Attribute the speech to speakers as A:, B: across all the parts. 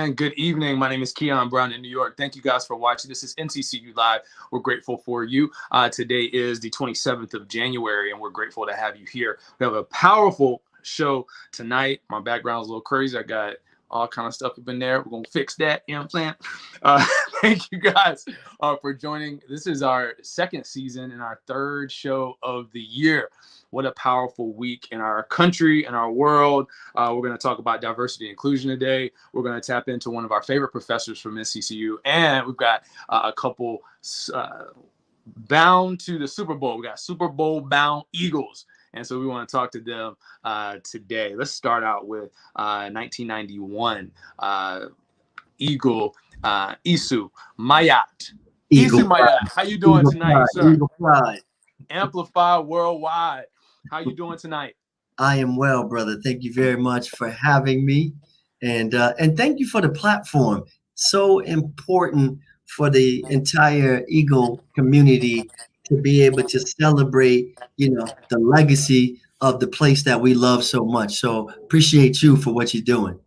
A: and good evening. My name is Keon Brown in New York. Thank you guys for watching. This is NCCU Live. We're grateful for you. Today is the 27th of January, and we're grateful to have you here. We have a powerful show tonight. My background's a little crazy. I got all kind of stuff up in there. We're going to fix that. You know what I'm saying? Thank you guys for joining. This is our second season and our third show of the year. What a powerful week in our country and our world. We're going to talk about diversity and inclusion today. We're going to tap into one of our favorite professors from NCCU. And we've got a couple bound to the Super Bowl. We got Super Bowl bound Eagles. And so we want to talk to them today. Let's start out with 1991 Eagle Isu Mayat. Isu Mayat, how you doing tonight, sir?
B: Eagle Pride.
A: Amplify worldwide. How you doing tonight?
B: I am well, brother. Thank you very much for having me, and thank you for the platform. So important for the entire Eagle community to be able to celebrate, the legacy of the place that we love so much. So appreciate you for what you're doing.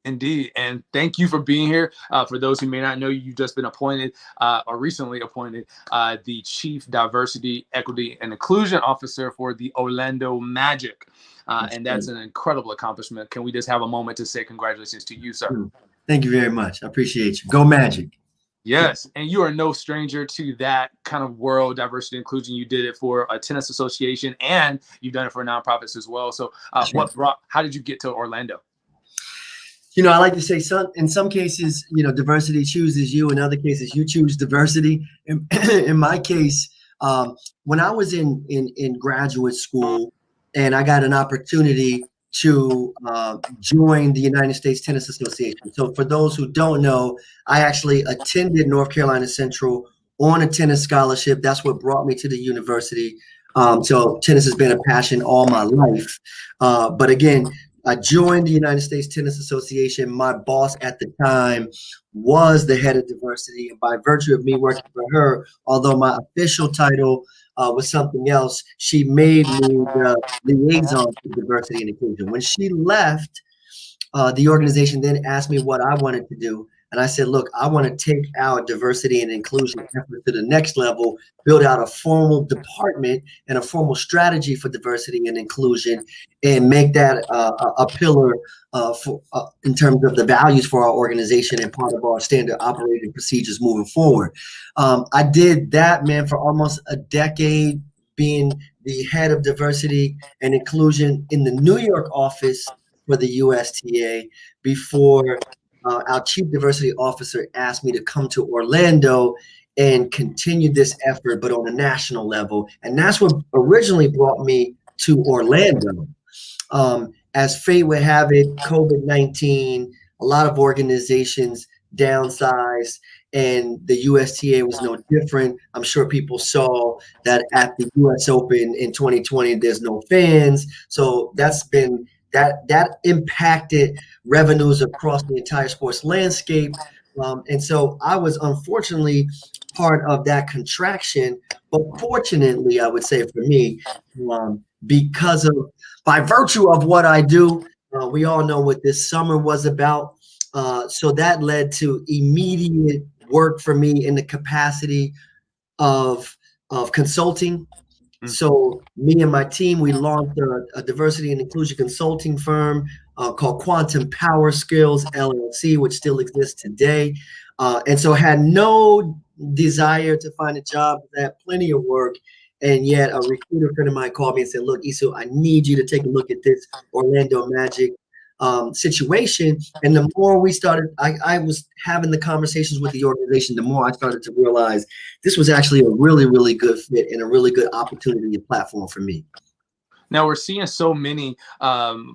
A: Indeed. And thank you for being here. For those who may not know, you've just been appointed or recently appointed the Chief Diversity, Equity, and Inclusion Officer for the Orlando Magic. And that's an incredible accomplishment. Can we just have a moment to say congratulations to you, sir?
B: Thank you very much. I appreciate you. Go Magic.
A: Yes, and you are no stranger to that kind of world diversity inclusion. You did it for a tennis association, and you've done it for nonprofits as well. So how did you get to Orlando?
B: I like to say in some cases, diversity chooses you. In other cases, you choose diversity. In my case, when I was in graduate school and I got an opportunity to join the United States Tennis Association. So for those who don't know, I actually attended North Carolina Central on a tennis scholarship. That's what brought me to the university. So tennis has been a passion all my life. But again, I joined the United States Tennis Association. My boss at the time was the head of diversity. And by virtue of me working for her, although my official title was something else, she made me the liaison for diversity and inclusion. When she left, the organization then asked me what I wanted to do. And I said, look, I want to take our diversity and inclusion effort to the next level, build out a formal department and a formal strategy for diversity and inclusion, and make that a pillar in terms of the values for our organization and part of our standard operating procedures moving forward. I did that, man, for almost a decade, being the head of diversity and inclusion in the New York office for the USTA before our chief diversity officer asked me to come to Orlando and continue this effort, but on a national level. And that's what originally brought me to Orlando. As fate would have it, COVID-19, a lot of organizations downsized, and the USTA was no different. I'm sure people saw that at the US Open in 2020, there's no fans. So that impacted revenues across the entire sports landscape. And so I was unfortunately part of that contraction, but fortunately, I would say for me, by virtue of what I do, we all know what this summer was about. So that led to immediate work for me in the capacity of consulting. So me and my team, we launched a diversity and inclusion consulting firm called Quantum Power Skills LLC, which still exists today. And so had no desire to find a job, had plenty of work. And yet a recruiter friend of mine called me and said, look, Isu, I need you to take a look at this Orlando Magic situation. And the more we started, I was having the conversations with the organization, the more I started to realize this was actually a really, really good fit and a really good opportunity and platform for me.
A: Now we're seeing so many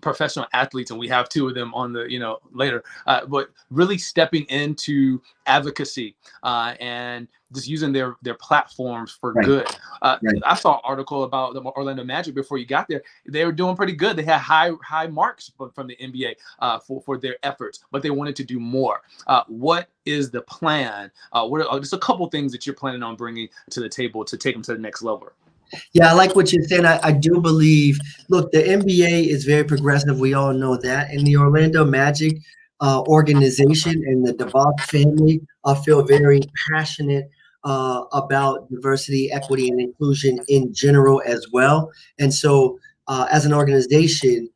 A: professional athletes, and we have two of them on the, later, but really stepping into advocacy and just using their platforms for good. I saw an article about the Orlando Magic before you got there. They were doing pretty good. They had high marks from the NBA for their efforts, but they wanted to do more. What is the plan? What are just a couple things that you're planning on bringing to the table to take them to the next level?
B: Yeah, I like what you're saying. I do believe, look, the NBA is very progressive. We all know that. And the Orlando Magic, organization and the DeVos family feel very passionate about diversity, equity, and inclusion in general as well. And so as an organization,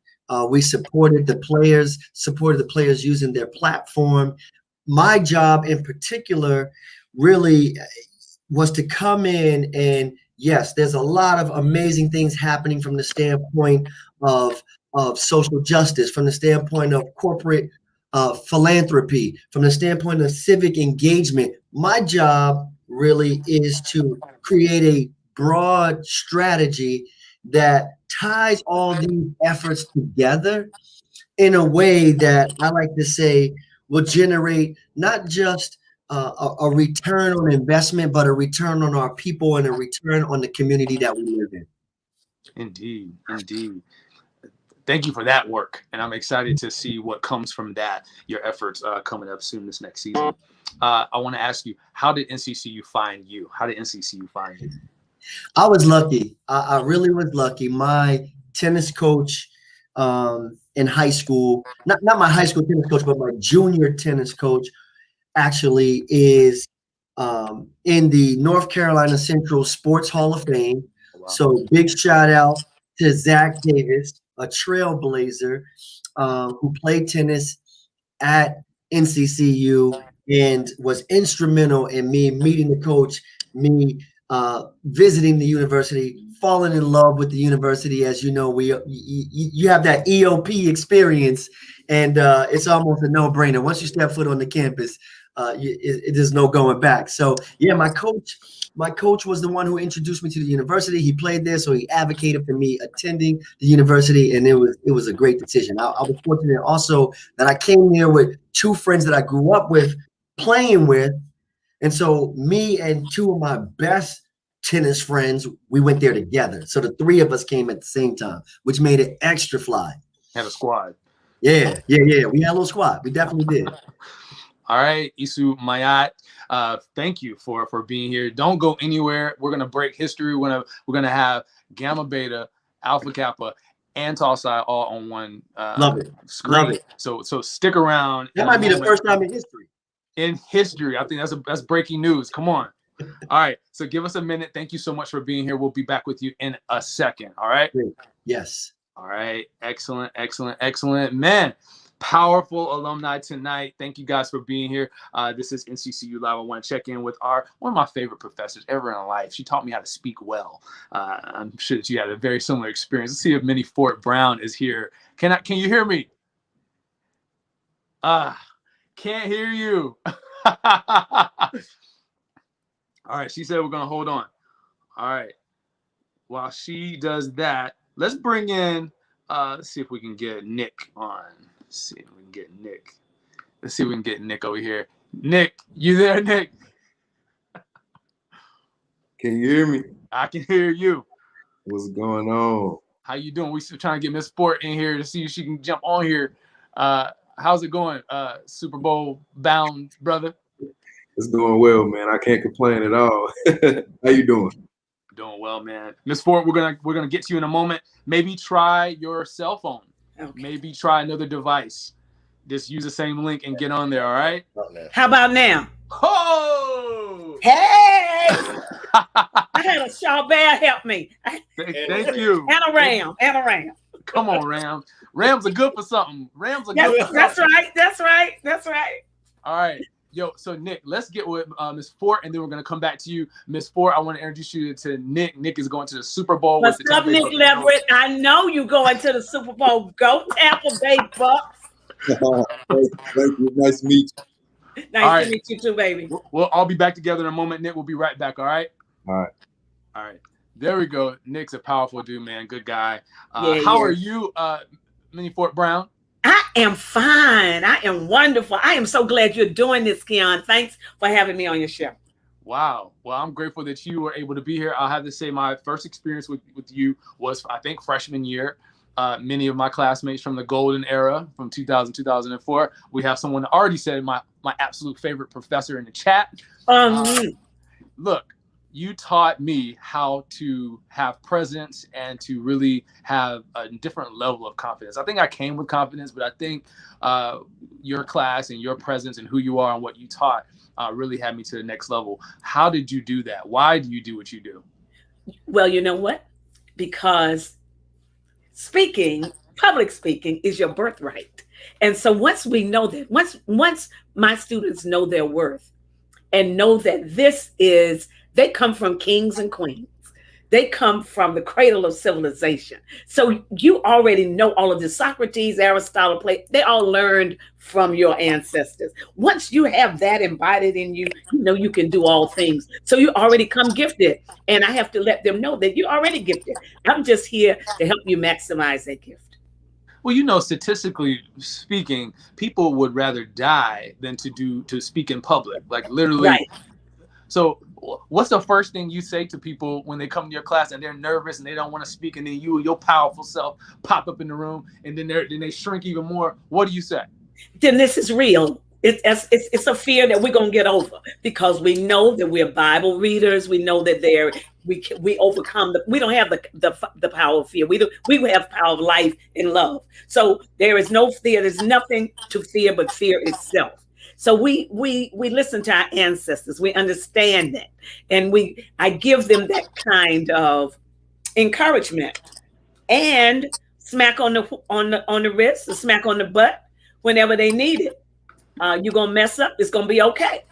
B: we supported the players using their platform. My job in particular really was to come in and yes, there's a lot of amazing things happening from the standpoint of social justice, from the standpoint of corporate philanthropy, from the standpoint of civic engagement. My job really is to create a broad strategy that ties all these efforts together in a way that I like to say will generate not just a return on investment, but a return on our people and a return on the community that we live in.
A: Indeed, indeed. Thank you for that work, and I'm excited to see what comes from that. Your efforts coming up soon this next season. I want to ask you, how did NCCU find you? How did NCCU find you?
B: I was lucky. I really was lucky. My tennis coach in high school, not my high school tennis coach, but my junior tennis coach actually is in the North Carolina Central Sports Hall of Fame. Wow. So big shout out to Zach Davis, a trailblazer who played tennis at NCCU and was instrumental in me meeting the coach, me visiting the university, falling in love with the university. As you know, you have that EOP experience, and it's almost a no-brainer. Once you step foot on the campus, there's no going back. So yeah, my coach was the one who introduced me to the university. He played there, so he advocated for me attending the university, and it was a great decision. I was fortunate also that I came here with two friends that I grew up with, playing with, and so me and two of my best tennis friends, we went there together. So the three of us came at the same time, which made it extra fly.
A: Had a squad.
B: Yeah. We had a little squad. We definitely did.
A: All right, Isu Mayat, thank you for being here. Don't go anywhere. We're gonna break history. We're gonna have Gamma Beta, Alpha Kappa, and Tau Psi all on one screen.
B: Love it.
A: So stick around.
B: That might be the first time in history.
A: In history, I think that's breaking news. Come on. All right, so give us a minute. Thank you so much for being here. We'll be back with you in a second. All right.
B: Great. Yes.
A: All right. Excellent. Man. Powerful alumni tonight. Thank you guys for being here. This is NCCU Live. I want to check in with one of my favorite professors ever in life. She taught me how to speak well. I'm sure that you had a very similar experience. Let's see if Minnie Fort Brown is here. Can you hear me? Can't hear you. All right. She said we're gonna hold on. All right. While she does that, let's bring in. Let's see if we can get Nick on. Let's see if we can get Nick over here. Nick, you there, Nick?
C: Can you hear me?
A: I can hear you.
C: What's going on?
A: How you doing? We still trying to get Miss Sport in here to see if she can jump on here. How's it going, Super Bowl bound brother?
C: It's going well, man. I can't complain at all. How you doing?
A: Doing well, man. Miss Ford, we're gonna get to you in a moment. Maybe try your cell phone. Okay. Maybe try another device. Just use the same link and get on there. All right.
D: How about now?
A: Oh!
D: Hey! I had a Shaw Bear help me.
A: Thank you.
D: And a Ram.
A: Come on, Ram. Rams are good for something.
D: That's right.
A: All right. Yo, so Nick, let's get with Miss Fort, and then we're gonna come back to you, Miss Fort. I want to introduce you to Nick. Nick is going to the Super Bowl.
D: What's up, Nick Leverett? I know you going to the Super Bowl. Go Tampa Bay Bucks.
C: Thank you. Nice to meet you.
D: Nice to meet you too, baby.
A: We'll all be back together in a moment. Nick, we'll be right back. All right.
C: All
A: right. There we go. Nick's a powerful dude, man. Good guy. How are you, Minnie Fort Brown?
D: I am fine. I am wonderful. I am so glad you're doing this, Keon. Thanks for having me on your show.
A: Wow. Well, I'm grateful that you were able to be here. I'll have to say my first experience with you was, I think, freshman year. Many of my classmates from the golden era from 2000, 2004. We have someone that already said my absolute favorite professor in the chat.
D: Mm-hmm.
A: Look, you taught me how to have presence and to really have a different level of confidence. I think I came with confidence, but I think your class and your presence and who you are and what you taught really had me to the next level. How did you do that? Why do you do what you do?
D: Well, you know what? Because public speaking is your birthright. And so once we know that, once my students know their worth and know that they come from kings and queens. They come from the cradle of civilization. So you already know all of this. Socrates, Aristotle, Plato, they all learned from your ancestors. Once you have that embodied in you, you know you can do all things. So you already come gifted. And I have to let them know that you're already gifted. I'm just here to help you maximize that gift.
A: Well, you know, statistically speaking, people would rather die than to speak in public, like literally.
D: Right.
A: So what's the first thing you say to people when they come to your class and they're nervous and they don't want to speak, and then your powerful self pop up in the room and then they shrink even more? What do you say?
D: Then this is real. It's a fear that we're going to get over, because we know that we're Bible readers. We know that we overcome we don't have the power of fear. We have power of life and love. So there is no fear. There's nothing to fear but fear itself. So we listen to our ancestors. We understand that, and I give them that kind of encouragement and smack on the wrist, a smack on the butt whenever they need it. You're gonna mess up. It's gonna be okay.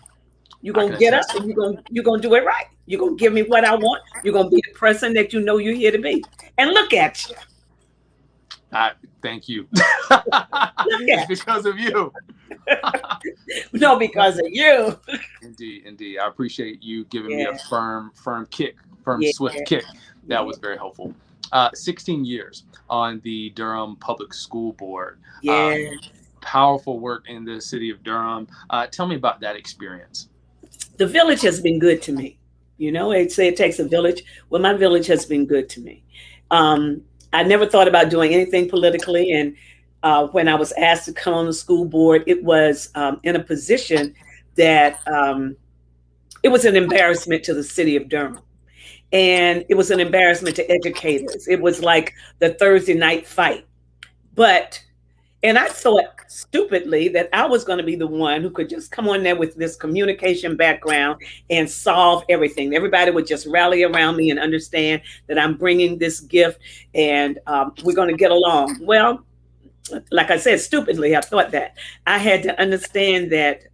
D: You're gonna get up and you're gonna do it right. You're gonna give me what I want. You're gonna be the person that you know you're here to be. And look at you.
A: Thank you.
D: It's
A: because of you.
D: No, because of you.
A: Indeed. I appreciate you giving me a firm kick, swift kick. That was very helpful. 16 years on the Durham Public School Board. Powerful work in the city of Durham. Tell me about that experience.
D: The village has been good to me. You know, they say it takes a village. Well, my village has been good to me. I never thought about doing anything politically. And when I was asked to come on the school board, it was in a position that it was an embarrassment to the city of Durham. And it was an embarrassment to educators. It was like the Thursday night fight. And I thought stupidly that I was going to be the one who could just come on there with this communication background and solve everything. Everybody would just rally around me and understand that I'm bringing this gift and we're going to get along. Well, like I said, stupidly, I thought that. I had to understand that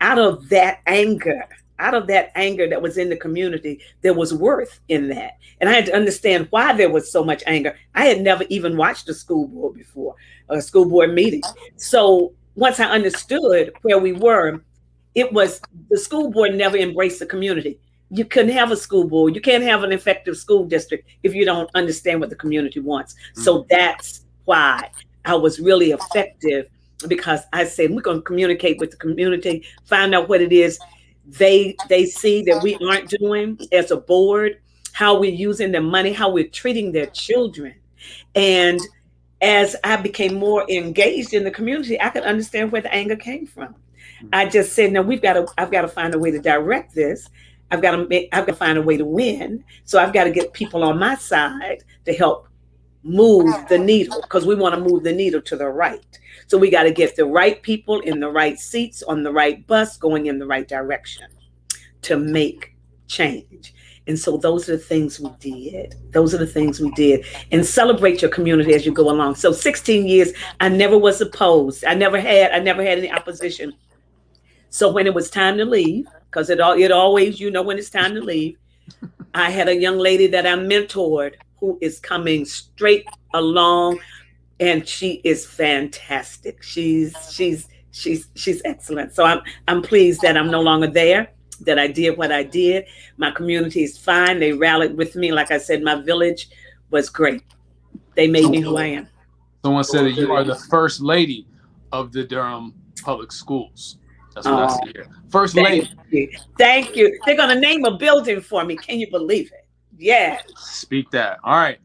D: out of that anger that was in the community, there was worth in that. And I had to understand why there was so much anger. I had never even watched a school board before, a school board meeting. So once I understood where we were, it was the school board never embraced the community. You couldn't have a school board. You can't have an effective school district if you don't understand what the community wants. So that's why I was really effective, because I said, we're going to communicate with the community, find out what it is they see that we aren't doing as a board, how we're using their money, how we're treating their children. And as I became more engaged in the community, I could understand where the anger came from. I just said, no, I've got to find a way to direct this. I've got to find a way to win. So I've got to get people on my side to help move the needle, because we want to move the needle to the right. So we got to get the right people in the right seats on the right bus going in the right direction to make change. And so those are the things we did. And celebrate your community as you go along. So 16 years, I never was opposed. I never had any opposition. So when it was time to leave, because it always, when it's time to leave, I had a young lady that I mentored who is coming straight along, and she is fantastic. She's excellent. So I'm pleased that I'm no longer there, that I did what I did. My community is fine. They rallied with me. Like I said, my village was great. They made me who I am.
A: Someone said that you are the first lady of the Durham Public Schools. That's what I see here. First lady.
D: Thank you. They're going to name a building for me. Can you believe it? Yeah.
A: Speak that. All right.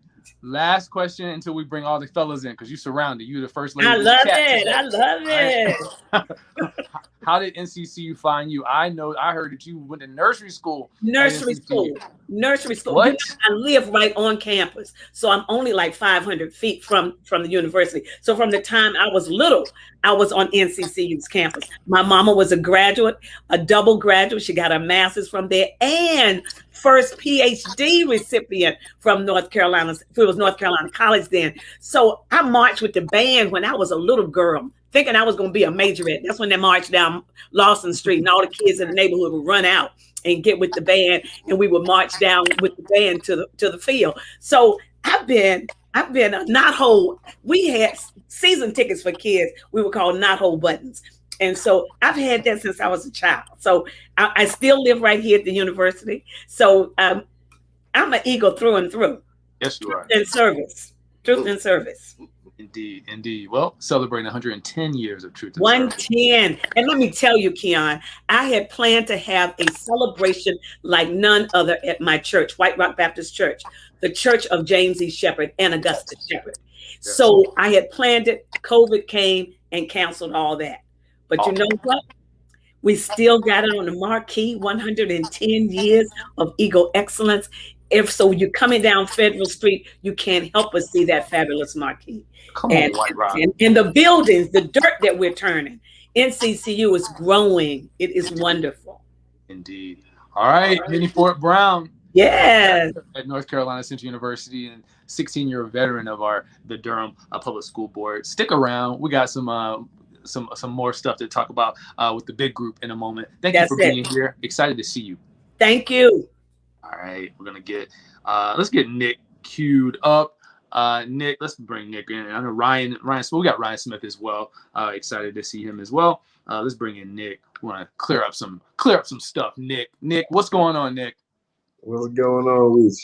A: Last question until we bring all the fellas in, because you surrounded. You the first lady.
D: I
A: of this
D: love
A: chat
D: it.
A: today.
D: I love it.
A: How did NCCU find you? I heard that you went to nursery school.
D: Nursery school.
A: What?
D: You know, I live right on campus, so I'm only like 500 feet from the university. So from the time I was little, I was on NCCU's campus. My mama was a graduate, a double graduate. She got a master's from there, and first PhD recipient from North Carolina. It was North Carolina College then. So I marched with the band when I was a little girl, thinking I was going to be a majorette. That's when they marched down Lawson Street, and all the kids in the neighborhood would run out and get with the band, and we would march down with the band to the field. So I've been a knothole. We had season tickets for kids. We were called knothole buttons. And so I've had that since I was a child. So I still live right here at the university. So I'm an Eagle through and through.
A: Yes, you are.
D: And service. Truth and service.
A: Indeed, indeed. Well, celebrating 110 years of Truth and Service.
D: 110. And let me tell you, Keon, I had planned to have a celebration like none other at my church, White Rock Baptist Church, the church of James E. Shepherd and Augusta Shepherd. Yes. So I had planned it. COVID came and canceled all that. But you know what? We still got it on the marquee, 110 years of Eagle excellence. If so, you're coming down Federal Street, you can't help but see that fabulous marquee.
A: Come on, White Rock.
D: And the buildings, the dirt that we're turning. NCCU is growing. It is wonderful.
A: Indeed. All right, Minnie Fort Brown.
D: Yes.
A: At North Carolina Central University and 16-year veteran of the Durham Public School Board. Stick around. We got some more stuff to talk about with the big group in a moment. Thank you for being here. Excited to see you.
D: Thank you.
A: All right, we're gonna get let's get Nick queued up. Nick, let's bring Nick in. I know Ryan Smith. We got Ryan Smith as well. Excited to see him as well. Let's bring in Nick. We want to clear up some stuff. Nick, what's going on, Nick?
C: What's going on with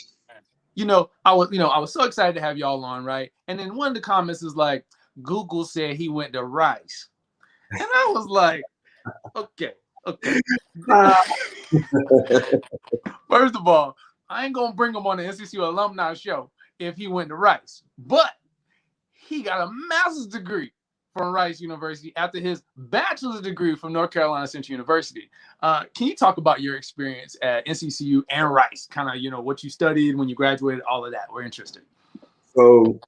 A: you? I was so excited to have y'all on, right? And then one of the comments is like, Google said he went to Rice, and I was like, okay. First of all, I ain't gonna bring him on the NCCU alumni show if he went to Rice, but he got a master's degree from Rice University after his bachelor's degree from North Carolina Central University. Can you talk about your experience at NCCU and Rice? Kind of, what you studied when you graduated, all of that. We're interested.
C: So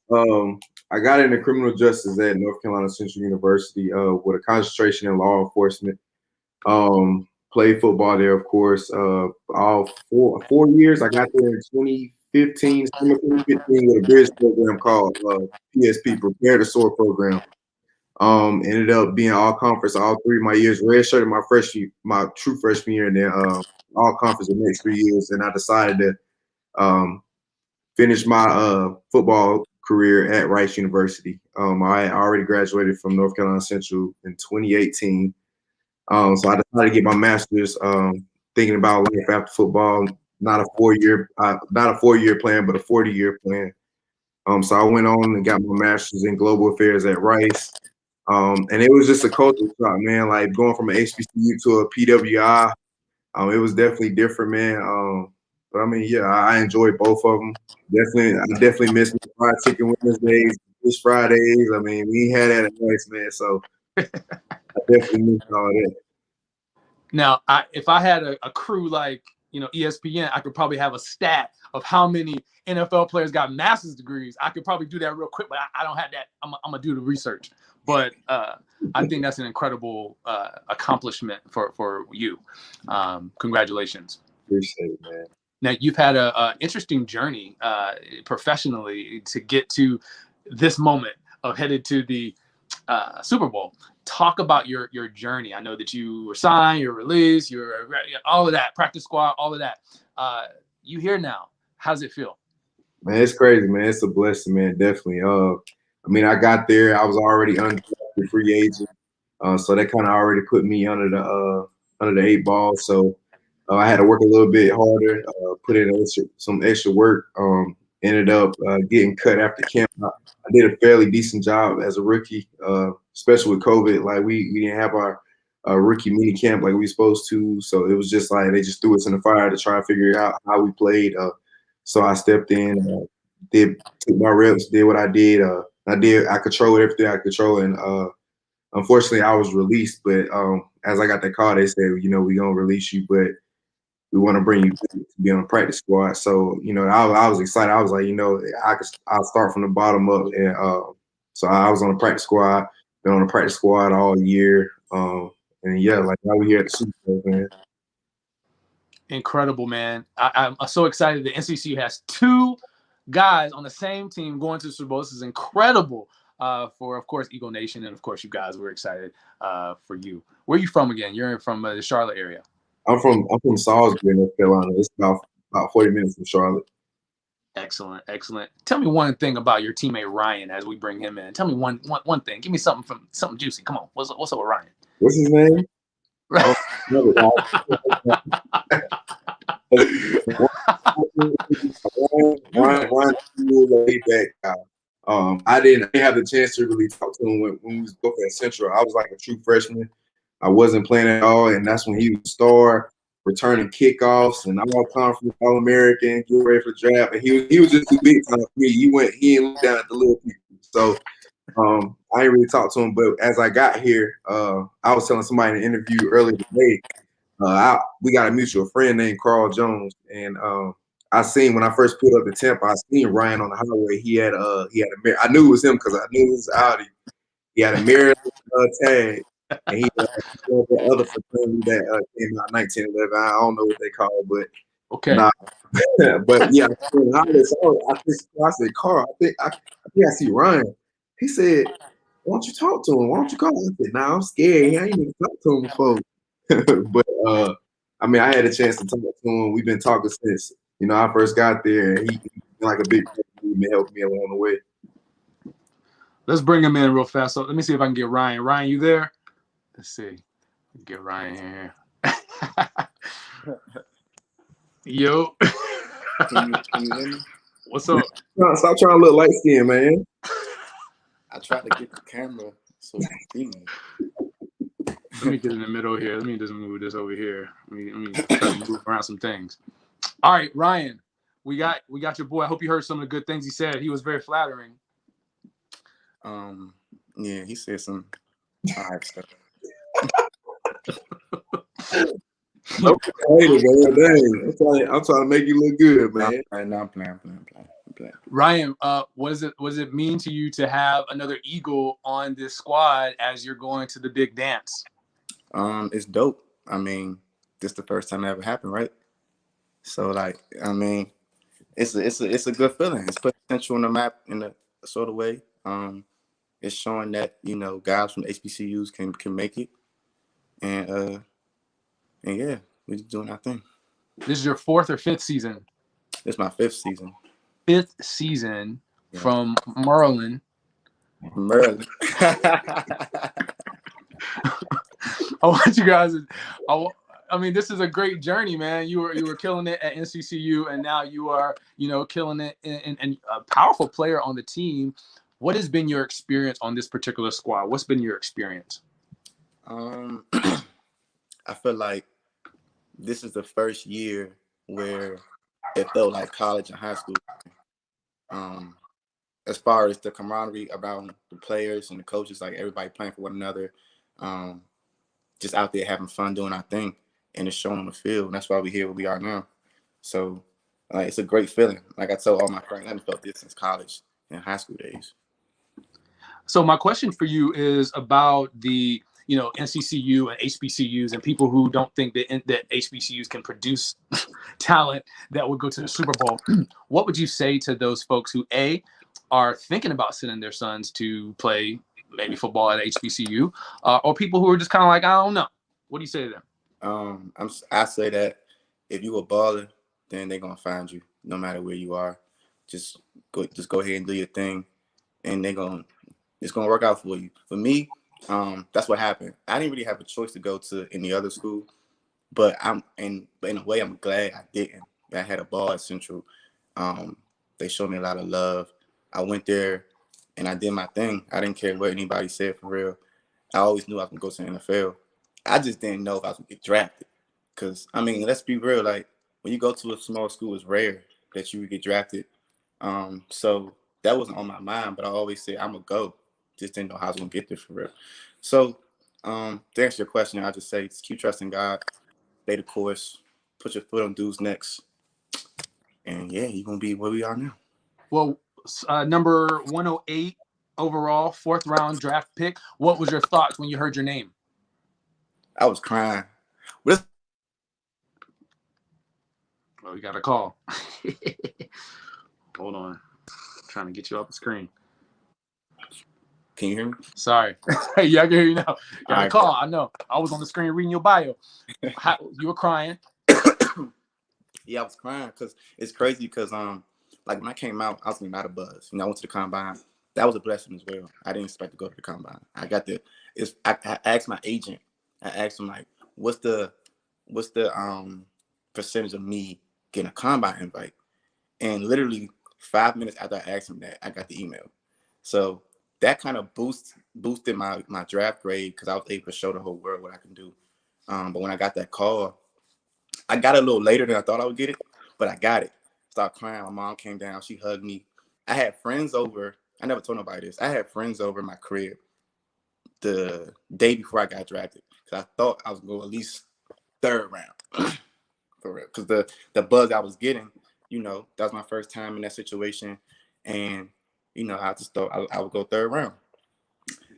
C: I got into criminal justice at North Carolina Central University with a concentration in law enforcement. Played football there, of course, all four years. I got there in 2015 with a bridge program called PSP, Prepare to Soar program. Ended up being all conference all 3 of my years, redshirted my true freshman year, and then all conference the next 3 years. And I decided to finish my football career at Rice University. I already graduated from North Carolina Central in 2018. So I decided to get my master's, thinking about life after football, not a 4-year plan, but a 40-year plan. So I went on and got my master's in global affairs at Rice. And it was just a culture shock, man, like going from an HBCU to a PWI. It was definitely different, man. But I mean, yeah, I enjoyed both of them. I definitely missed my fried chicken Wednesdays, Fish Fridays. I mean, we had that at Rice, man. So I definitely missed all that.
A: Now, if I had a crew like ESPN, I could probably have a stat of how many NFL players got master's degrees. I could probably do that real quick, but I don't have that. I'm gonna do the research. But I think that's an incredible accomplishment for you. Congratulations.
C: Appreciate it, man.
A: Now, you've had an interesting journey professionally to get to this moment of headed to the Super Bowl. Talk about your journey. I know that you were signed, you're released, you're all of that, practice squad, all of that. You here now. How does it feel?
C: Man, it's crazy, man. It's a blessing, man. Definitely. I mean, I got there. I was already undrafted free agent, so that kind of already put me under the 8 ball. So I had to work a little bit harder, put in some extra work. Ended up getting cut after camp. I did a fairly decent job as a rookie, especially with COVID. Like we didn't have our rookie mini camp like we were supposed to, so it was just like they just threw us in the fire to try and figure out how we played. So I stepped in, took my reps, did what I did. I controlled everything I control, and unfortunately, I was released. But as I got that call, they said, you know, we're gonna release you, but we want to bring you to be on the practice squad. So, you know, I was excited. I was like, you know, I'll start from the bottom up, and so I was on the practice squad. Been on the practice squad all year, and yeah, like now we're here at the Super Bowl, man.
A: Incredible, man. I'm so excited that NCCU has two guys on the same team going to the Super Bowl. This is incredible for, of course, Eagle Nation. And, of course, you guys, we're excited for you. Where are you from again? You're from the Charlotte area.
C: I'm from Salisbury, North Carolina. It's about 40 minutes from Charlotte.
A: Excellent, excellent. Tell me one thing about your teammate Ryan as we bring him in. Tell me one thing. Give me something juicy. Come on. What's up with Ryan?
C: What's his name? Ryan, laid back guy. I didn't have the chance to really talk to him when we was both at Central. I was like a true freshman. I wasn't playing at all, and that's when he was star, returning kickoffs and all conference, all American, getting ready for the draft. And he was just too big time for me. He didn't look down at the little people. So I didn't really talk to him. But as I got here, I was telling somebody in an interview earlier today. We got a mutual friend named Carl Jones, and I seen when I first pulled up to Tampa, I seen Ryan on the highway. He had a I knew it was him because I knew it was Audi. He had a mirror tag, and he had the other fraternity that came out 1911. I don't know what they call it, but
A: okay.
C: Nah. But yeah, I said, Carl, I think I see Ryan. He said, "Why don't you talk to him? Why don't you call him?" I said, "Nah, I'm scared. I ain't even talked to him before." But I mean, I had a chance to talk to him. We've been talking since I first got there, and he's like a big man, helped me along the way.
A: Let's bring him in real fast. So let me see if I can get Ryan. Ryan, you there? Let's see. Get Ryan here. Yo.
E: Can you hear me?
A: What's up?
C: Stop trying to look light skinned, man.
E: I tried to get the camera so you can see me.
A: Let me get in the middle here. Let me just move this over here. Let me try to move around some things. All right, Ryan, we got your boy. I hope you heard some of the good things he said. He was very flattering.
E: Yeah, he said some all right stuff.
C: I'm trying to make you look good, man.
E: I'm playing.
A: Ryan, what does it mean to you to have another Eagle on this squad as you're going to the big dance?
E: It's dope. I mean, this is the first time that ever happened, right? So, like, I mean, it's a good feeling. It's put Central on the map in a sort of way. It's showing that guys from HBCUs can make it, and yeah, we're just doing our thing.
A: This is your 4th or 5th season?
E: This is my 5th season.
A: 5th season from Maryland.
E: Maryland.
A: I want you guys. I mean, this is a great journey, man. You were killing it at NCCU, and now you are, killing it and a powerful player on the team. What has been your experience on this particular squad? What's been your experience?
E: I feel like this is the first year where it felt like college and high school. As far as the camaraderie around the players and the coaches, like everybody playing for one another, just out there having fun doing our thing, and it's showing on the field. And that's why we're here where we are now. So it's a great feeling. Like I told all my friends, I haven't felt this since college and high school days.
A: So my question for you is about the NCCU and HBCUs and people who don't think that HBCUs can produce talent that would go to the Super Bowl. What would you say to those folks who are thinking about sending their sons to play maybe football at HBCU, or people who are just kind of like, I don't know? What do you say to them?
E: I say that if you a baller, then they're gonna find you no matter where you are. Just go ahead and do your thing, and it's gonna work out for you. For me, that's what happened. I didn't really have a choice to go to any other school, but in a way, I'm glad I didn't. I had a ball at Central. They showed me a lot of love. I went there and I did my thing. I didn't care what anybody said, for real. I always knew I was gonna go to the NFL. I just didn't know if I was gonna get drafted. Cause I mean, let's be real. Like when you go to a small school, it's rare that you would get drafted. So that wasn't on my mind, but I always said I'm gonna go. Just didn't know how I was gonna get there for real. So to answer your question, I just say just keep trusting God, stay the course, put your foot on dude's necks, and yeah, you're gonna be where we are now.
A: Well, number 108 overall, 4th round draft pick. What was your thoughts when you heard your name?
E: I was crying.
A: Well, we got a call. Hold on. I'm trying to get you off the screen.
E: Can you hear me?
A: Sorry. Yeah, I can hear you now. Got a call.
E: Right.
A: I know. I was on the screen reading your bio. You were crying.
E: Yeah, I was crying because it's crazy because like when I came out, I was getting out of buzz. I went to the combine. That was a blessing as well. I didn't expect to go to the combine. I asked my agent. I asked him like, what's the percentage of me getting a combine invite? And literally 5 minutes after I asked him that, I got the email. So that kind of boosted my draft grade because I was able to show the whole world what I can do. But when I got that call, I got it a little later than I thought I would get it, but I got it. Started crying. My mom came down. She hugged me. I had friends over. I never told nobody this. I had friends over in my crib the day before I got drafted because I thought I was going to go at least 3rd round for real. Because the buzz I was getting, that was my first time in that situation. And, I just thought I would go 3rd round.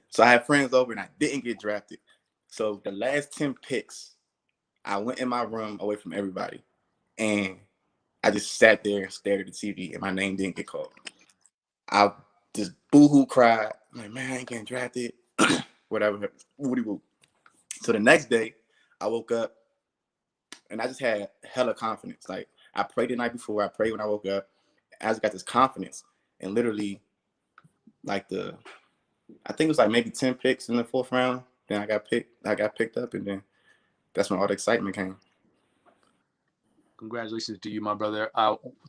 E: So I had friends over and I didn't get drafted. So the last 10 picks, I went in my room away from everybody. And I just sat there and stared at the TV and my name didn't get called. I just boo-hoo cried. I'm like, man, I ain't getting drafted. Whatever. Woody-woo. So the next day, I woke up and I just had hella confidence. Like, I prayed the night before. I prayed when I woke up. I just got this confidence. And literally, like I think it was like maybe 10 picks in the 4th round. Then I got picked up, and then that's when all the excitement came.
A: Congratulations to you, my brother.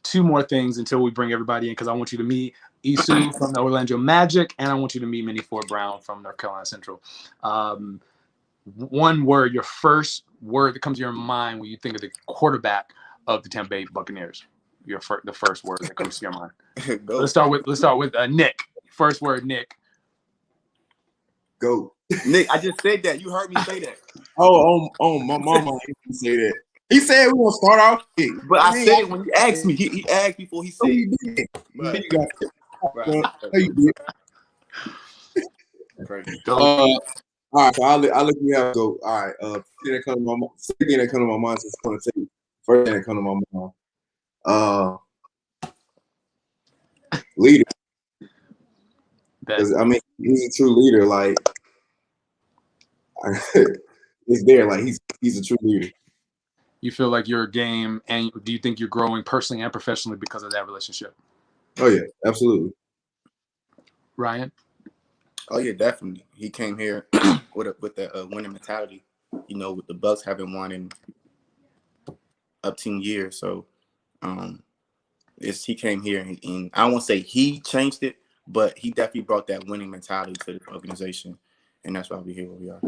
A: 2 more things until we bring everybody in, because I want you to meet Isu from the Orlando Magic, and I want you to meet Minnie Ford Brown from North Carolina Central. One word, your first word that comes to your mind when you think of the quarterback of the Tampa Bay Buccaneers. The first word that comes to your mind. Let's start with Nick. First word, Nick.
C: Go.
E: Nick, I just said that. You heard me say that.
C: Oh, my mama didn't say that. He said we're gonna start off big.
E: But I said it when he asked me. He asked before he said it.
C: Right.
E: You got it.
C: Right. All right, so I'll let you have go. All right. Thing that comes to my mind. Second thing that comes to my mind is going to take. First thing that comes to my mind. Leader. Because I mean, he's a true leader. Like, it's there. Like he's a true leader.
A: You feel like your game, and do you think you're growing personally and professionally because of that relationship?
C: Oh yeah, absolutely.
A: Ryan?
E: Oh yeah, definitely. He came here with the winning mentality. With the Bucks having won in up 10 years, so he came here and I won't say he changed it, but he definitely brought that winning mentality to the organization, and that's why we're here where we are.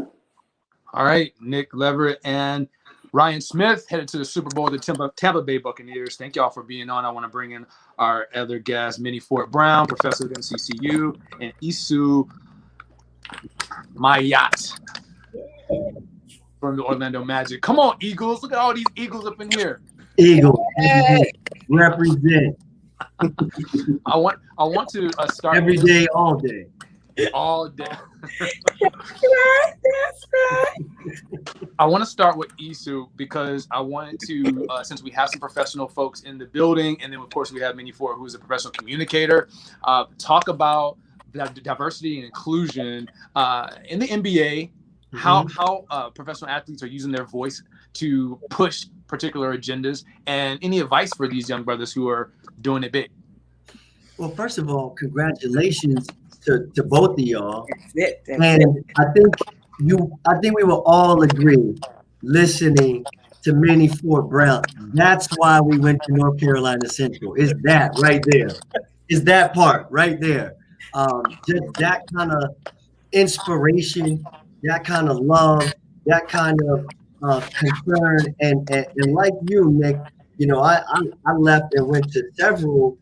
A: All right, Nick Leverett and Ryan Smith headed to the Super Bowl, the Tampa Bay Buccaneers. Thank y'all for being on. I want to bring in our other guests, Minnie Ford Brown, professor at NCCU, and Isu Mayat from the Orlando Magic. Come on, Eagles. Look at all these Eagles up in here.
B: Eagles. Represent.
A: I want to start
B: every day, all day.
A: All day.
D: That's right.
A: I want to start with Isu because I wanted to, since we have some professional folks in the building, and then of course we have Minnie Ford, who's a professional communicator, talk about diversity and inclusion in the NBA. How professional athletes are using their voice to push particular agendas, and any advice for these young brothers who are doing it big.
B: Well, first of all, congratulations to both of y'all.
D: That's
B: and I think we will all agree, listening to Minnie Ford Brown, that's why we went to North Carolina Central. Is that right there? Is that part right there? Just that kind of inspiration, that kind of love, that kind of concern, and like you, Nick, I left and went to several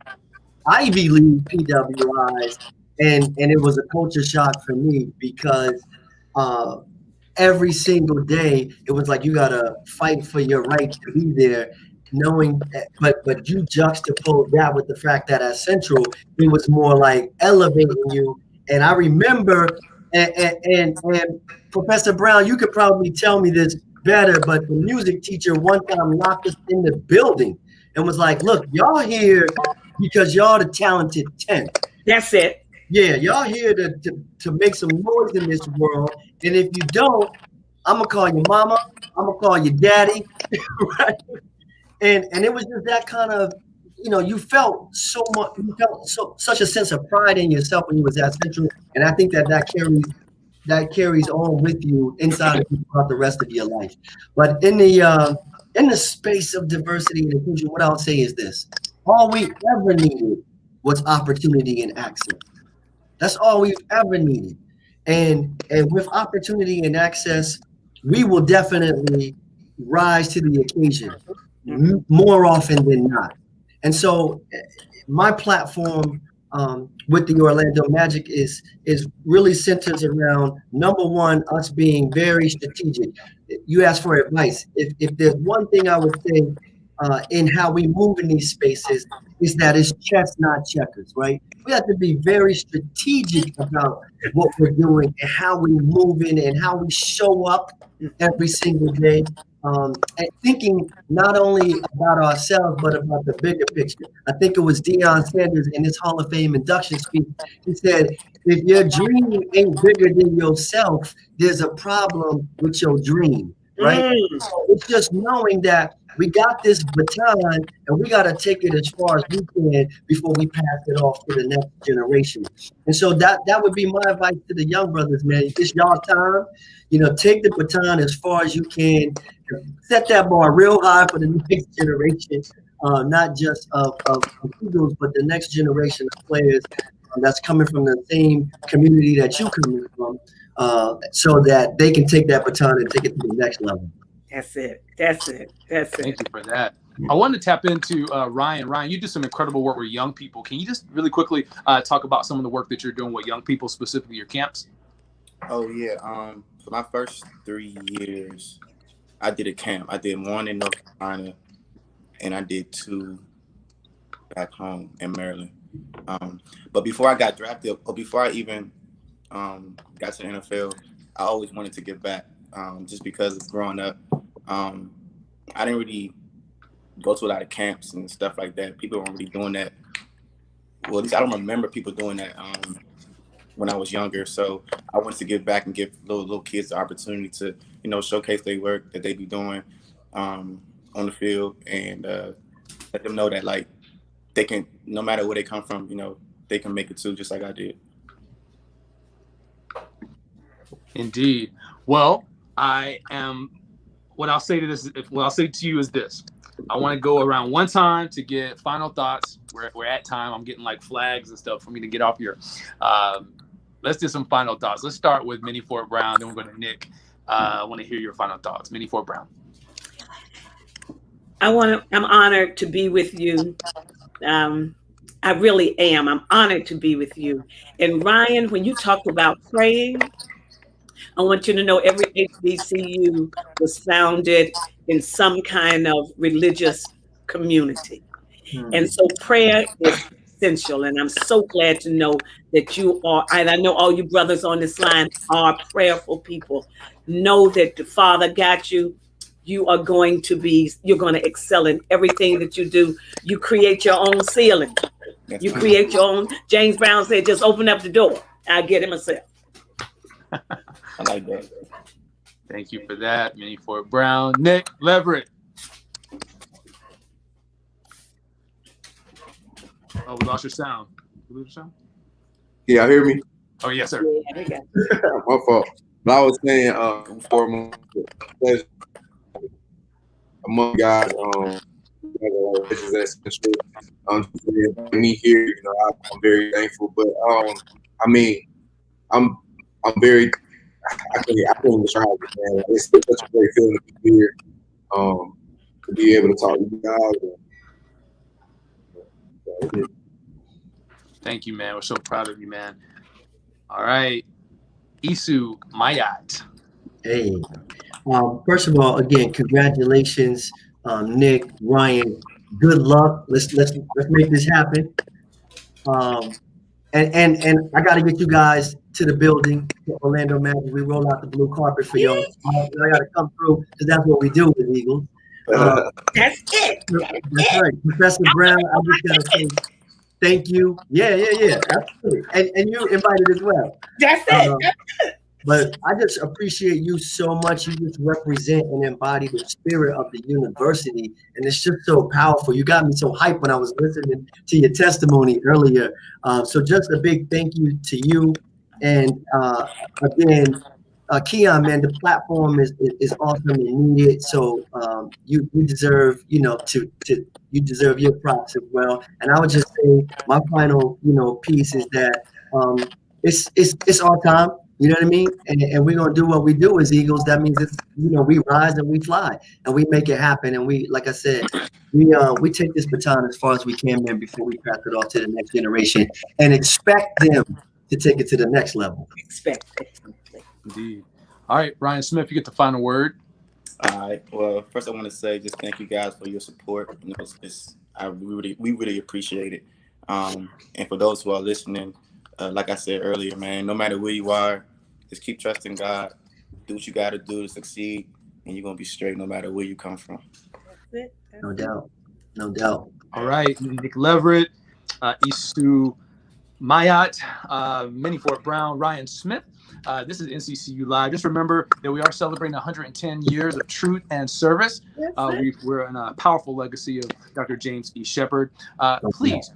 B: Ivy League PWIs, and it was a culture shock for me because every single day it was like you gotta fight for your right to be there, knowing that, but you juxtapose that with the fact that at Central it was more like elevating you. And I remember, and Professor Brown, you could probably tell me this better, but the music teacher one time locked us in the building and was like, look, y'all here because y'all the talented 10.
D: That's it.
B: Yeah, y'all here to make some noise in this world. And if you don't, I'm gonna call your mama, I'm gonna call your daddy, right? And it was just that kind of, you felt so much, you felt such a sense of pride in yourself when you was at Central. And I think that carries on with you inside of you throughout the rest of your life. But in the space of diversity and inclusion, what I'll say is this: all we ever needed was opportunity and access. That's all we've ever needed. And with opportunity and access, we will definitely rise to the occasion more often than not. And so my platform with the Orlando Magic is really centers around, number one, us being very strategic. You asked for advice. If there's one thing I would say in how we move in these spaces, is that it's chess, not checkers, right? We have to be very strategic about what we're doing and how we move in and how we show up every single day. And thinking not only about ourselves, but about the bigger picture. I think it was Deion Sanders in his Hall of Fame induction speech. He said, if your dream ain't bigger than yourself, there's a problem with your dream, right? So it's just knowing that we got this baton and we got to take it as far as we can before we pass it off to the next generation. And so that would be my advice to the young brothers, man. It's y'all time. Take the baton as far as you can. Set that bar real high for the next generation, not just of Eagles, but the next generation of players that's coming from the same community that you coming from, so that they can take that baton and take it to the next level.
D: That's it.
A: Thank you for that. I want to tap into Ryan. Ryan, you do some incredible work with young people. Can you just really quickly talk about some of the work that you're doing with young people, specifically your camps?
E: Oh, yeah. For my first 3 years, I did a camp. I did one in North Carolina, and I did 2 back home in Maryland. But before I got drafted, or before I even got to the NFL, I always wanted to give back, just because of growing up. I didn't really go to a lot of camps and stuff like that. People weren't really doing that. Well, at least I don't remember people doing that when I was younger. So I wanted to give back and give little kids the opportunity to, showcase their work that they be doing on the field, and let them know that, like, they can, no matter where they come from, they can make it too, just like I did.
A: Indeed. Well, what I'll say to you is this. I want to go around one time to get final thoughts. We're at time. I'm getting like flags and stuff for me to get off here. Let's do some final thoughts. Let's start with Minnie Fort Brown. Then we'll go to Nick. I want to hear your final thoughts. Minnie Fort Brown.
D: I'm honored to be with you. I really am. I'm honored to be with you. And Ryan, when you talked about praying, I want you to know every HBCU was founded in some kind of religious community. And so prayer is essential. And I'm so glad to know that you are, and I know all you brothers on this line are prayerful people. Know that the Father got you. You're going to excel in everything that you do. You create your own ceiling. You create your own. James Brown said, just open up the door. I'll get it myself.
E: I like that.
A: Thank you for that, Minnie Fort Brown. Nick Leverett. Oh, we lost your sound. Did we lose your sound?
C: Yeah, hear me?
A: Oh, yes, sir.
D: Yeah,
C: My fault. But I was saying, for pleasure among guys, me here, I'm very thankful. But I'm very. I can't even describe it, man. It's such a great feeling to be here, to be able to talk to you guys.
A: Thank you, man. We're so proud of you, man. All right. Isu Mayat.
B: Hey, first of all, again, congratulations, Nick, Ryan. Good luck. Let's make this happen. Um, and I got to get you guys to the building, to Orlando Magic. We roll out the blue carpet for y'all. I got to come through because that's what we do with Eagles.
D: That's it.
B: That's right, Professor Brown. I just got to say thank you. Yeah, absolutely. And you invited as well.
D: That's it.
B: But I just appreciate you so much. You just represent and embody the spirit of the university. And it's just so powerful. You got me so hyped when I was listening to your testimony earlier. So just a big thank you to you. And again, Keon, man, the platform is awesome and needed. So you deserve, you deserve your props as well. And I would just say my final, piece is that it's our time. You know what I mean? And we're gonna do what we do as Eagles. That means it's we rise and we fly and we make it happen. And we, like I said, we take this baton as far as we can, man, before we pass it off to the next generation and expect them to take it to the next level.
D: Expect it.
A: Indeed. All right, Ryan Smith, you get the final word.
E: All right. Well, first I want to say just thank you guys for your support. We really appreciate it. And for those who are listening, like I said earlier, man, no matter where you are, just keep trusting God. Do what you got to do to succeed, and you're gonna be straight no matter where you come from.
B: No doubt.
A: All right, Nick Leverett, Isu Mayat, Minifort Brown, Ryan Smith. This is NCCU Live. Just remember that we are celebrating 110 years of truth and service. We're in a powerful legacy of Dr. James E. Shepard. Please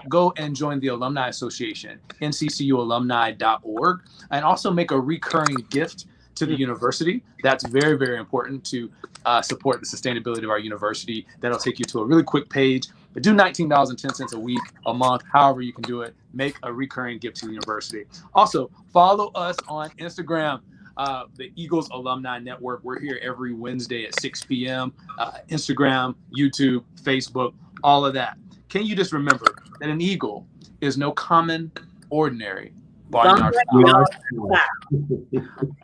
A: go and join the Alumni Association, nccualumni.org, and also make a recurring gift to the university. That's very, very important to support the sustainability of our university. That'll take you to a really quick page. But do $19.10 a week, a month, however you can do it. Make a recurring gift to the university. Also, follow us on Instagram, the Eagles Alumni Network. We're here every Wednesday at 6 p.m. Instagram, YouTube, Facebook, all of that. Can you just remember that an Eagle is no common, ordinary All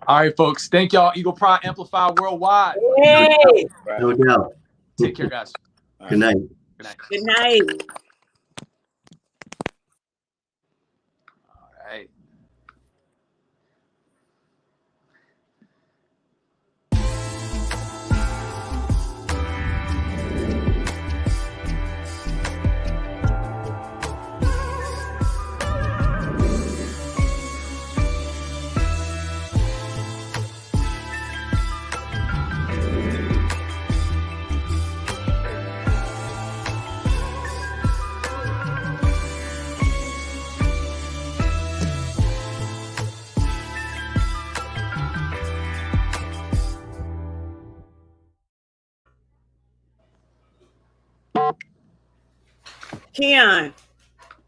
A: right, folks. Thank y'all. Eagle Pride Amplify Worldwide.
D: Hey.
B: No doubt.
A: Take care, guys.
B: Good night.
A: Good night.
D: Good night.
A: All right.
D: Keon.